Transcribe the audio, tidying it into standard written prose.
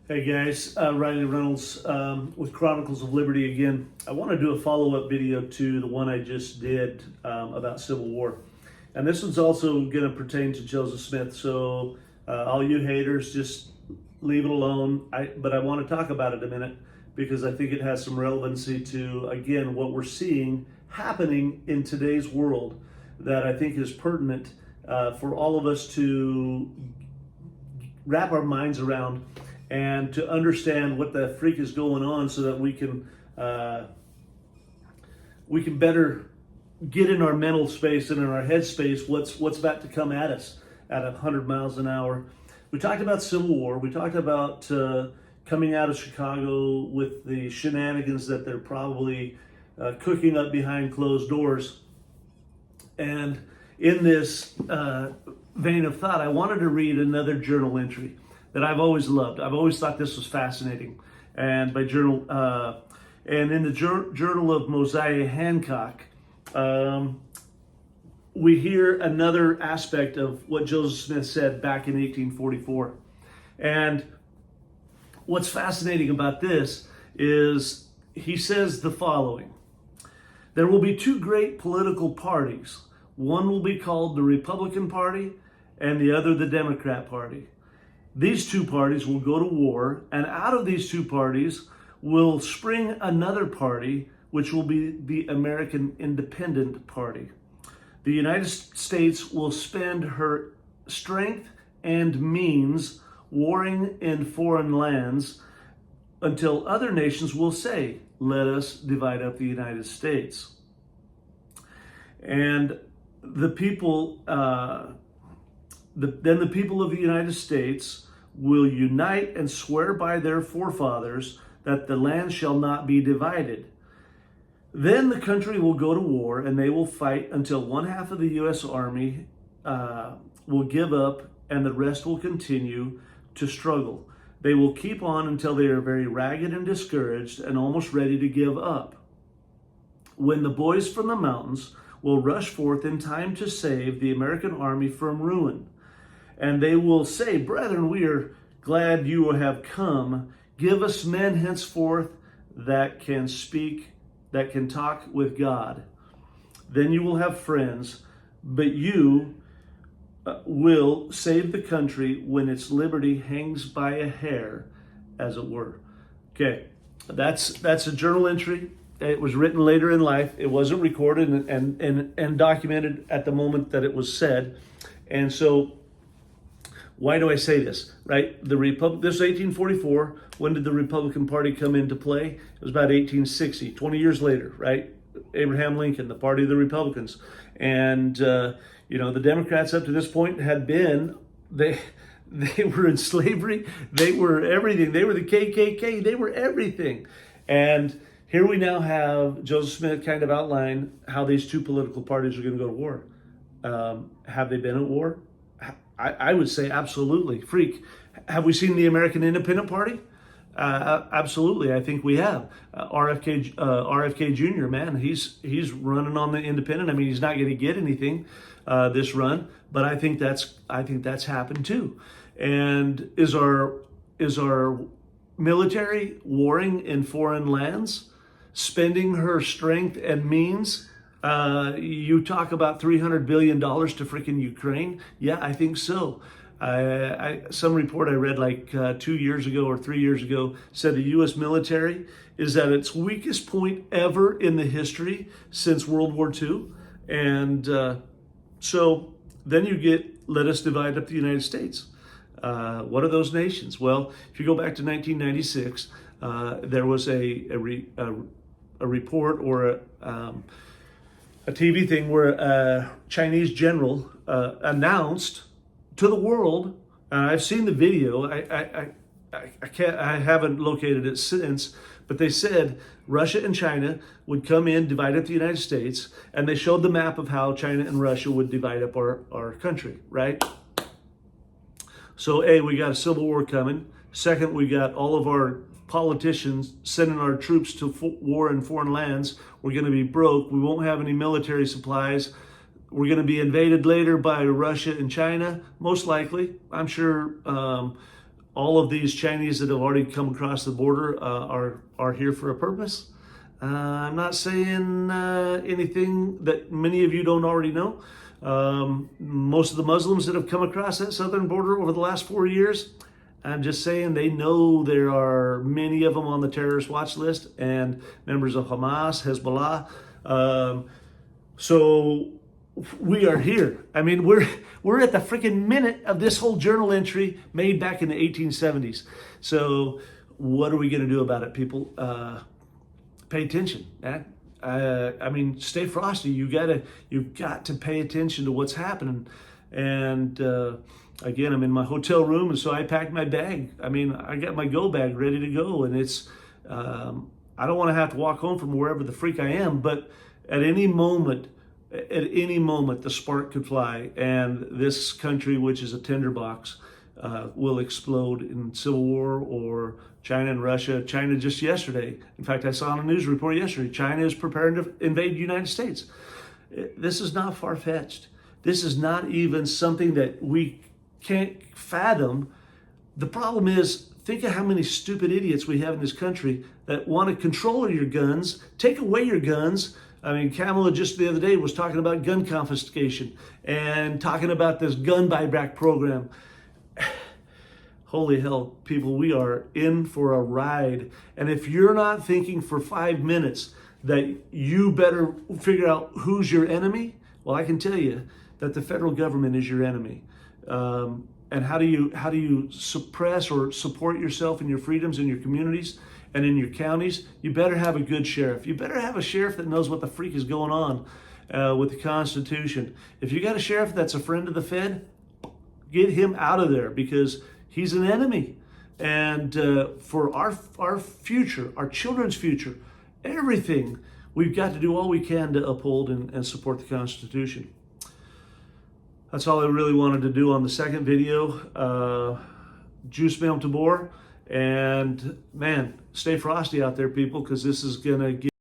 Hey guys, Riley Reynolds with Chronicles of Liberty again. I want to do a follow-up video to the one I just did about Civil War. And this one's also going to pertain to Joseph Smith. So all you haters, just leave it alone. But I want to talk about it a minute because I think it has some relevancy to, again, what we're seeing happening in today's world that I think is pertinent for all of us to wrap our minds around and to understand what the freak is going on so that we can better get in our mental space and in our head space what's about to come at us at 100 miles an hour. We talked about Civil War. We talked about coming out of Chicago with the shenanigans that they're probably cooking up behind closed doors. And in this vein of thought, I wanted to read another journal entry that I've always loved. I've always thought this was fascinating. And by journal, and in the Journal of Mosiah Hancock, we hear another aspect of what Joseph Smith said back in 1844. And what's fascinating about this is he says the following: there will be two great political parties. One will be called the Republican Party and the other the Democrat Party. These two parties will go to war, and out of these two parties will spring another party, which will be the American Independent Party. The United States will spend her strength and means warring in foreign lands until other nations will say, "Let us divide up the United States." And the people, then the people of the United States will unite and swear by their forefathers that the land shall not be divided. Then the country will go to war, and they will fight until one half of the U.S. Army will give up and the rest will continue to struggle. They will keep on until they are very ragged and discouraged and almost ready to give up. When the boys from the mountains will rush forth in time to save the American army from ruin. And they will say, "Brethren, we are glad you have come. Give us men henceforth that can speak, that can talk with God. Then you will have friends, but you will save the country when its liberty hangs by a hair, as it were." Okay, that's a journal entry. It was written later in life. It wasn't recorded and documented at the moment that it was said. And so, why do I say this, right? This is 1844. When did the Republican Party come into play? It was about 1860, 20 years later, right? Abraham Lincoln, the party of the Republicans. And, the Democrats up to this point had been, they were in slavery. They were everything. They were the KKK. They were everything. And here we now have Joseph Smith kind of outline how these two political parties are going to go to war. Have they been at war? I would say absolutely. Freak. Have we seen the American Independent Party? Absolutely. I think we have. RFK Jr., man, he's running on the independent. I mean, he's not going to get anything this run, but I think that's happened too. And is our military warring in foreign lands, spending her strength and means? You talk about $300 billion to freaking Ukraine. Yeah, I think so. Some report I read like 2 years ago or 3 years ago said the U.S. military is at its weakest point ever in the history since World War II. And so then you get, let us divide up the United States. What are those nations? Well, if you go back to 1996, there was a report or a TV thing where a Chinese general announced to the world, and I've seen the video, I haven't located it since, but they said Russia and China would come in, divide up the United States, and they showed the map of how China and Russia would divide up our country, right? So A, we got a civil war coming. Second, we got all of our politicians sending our troops to war in foreign lands. We're going to be broke. We won't have any military supplies. We're going to be invaded later by Russia and China, most likely. I'm sure all of these Chinese that have already come across the border are here for a purpose. I'm not saying anything that many of you don't already know. Most of the Muslims that have come across that southern border over the last 4 years, I'm just saying they know there are many of them on the terrorist watch list and members of Hamas, Hezbollah. So we are here. I mean, we're at the freaking minute of this whole journal entry made back in the 1870s. So what are we going to do about it, people? Pay attention. I mean, stay frosty. You've got to pay attention to what's happening. And again, I'm in my hotel room, and so I packed my bag. I mean, I got my go bag ready to go, and it's I don't want to have to walk home from wherever the freak I am, but at any moment, the spark could fly, and this country, which is a tinderbox, will explode in civil war, or China and Russia. China just yesterday, in fact, I saw on a news report yesterday, China is preparing to invade the United States. This is not far-fetched. This is not even something that we can't fathom. The problem is, think of how many stupid idiots we have in this country that want to control your guns, take away your guns. I mean, Kamala just the other day was talking about gun confiscation and talking about this gun buyback program. Holy hell, people, we are in for a ride. And if you're not thinking for 5 minutes that you better figure out who's your enemy, well, I can tell you that the federal government is your enemy. And how do you suppress or support yourself and your freedoms in your communities and in your counties? You better have a good sheriff. You better have a sheriff that knows what the freak is going on with the Constitution. If you got a sheriff that's a friend of the Fed, get him out of there, because he's an enemy. And for our future, our children's future, everything, we've got to do all we can to uphold and support the Constitution. That's all I really wanted to do on the second video. Juice Me'am Tabor. And man, stay frosty out there, people, because this is going to get